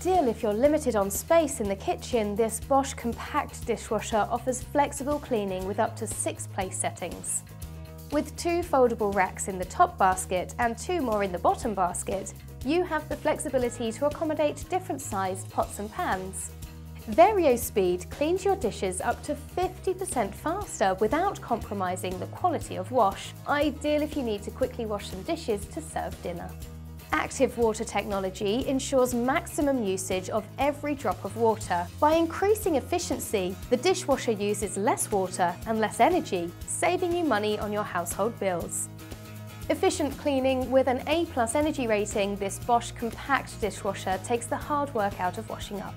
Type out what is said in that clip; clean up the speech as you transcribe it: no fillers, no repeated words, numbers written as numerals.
Ideal if you're limited on space in the kitchen, this Bosch compact dishwasher offers flexible cleaning with up to 6 place settings. With 2 foldable racks in the top basket and 2 more in the bottom basket, you have the flexibility to accommodate different sized pots and pans. VarioSpeed cleans your dishes up to 50% faster without compromising the quality of wash, ideal if you need to quickly wash some dishes to serve dinner. Active water technology ensures maximum usage of every drop of water. By increasing efficiency, the dishwasher uses less water and less energy, saving you money on your household bills. Efficient cleaning with an A+ energy rating, this Bosch compact dishwasher takes the hard work out of washing up.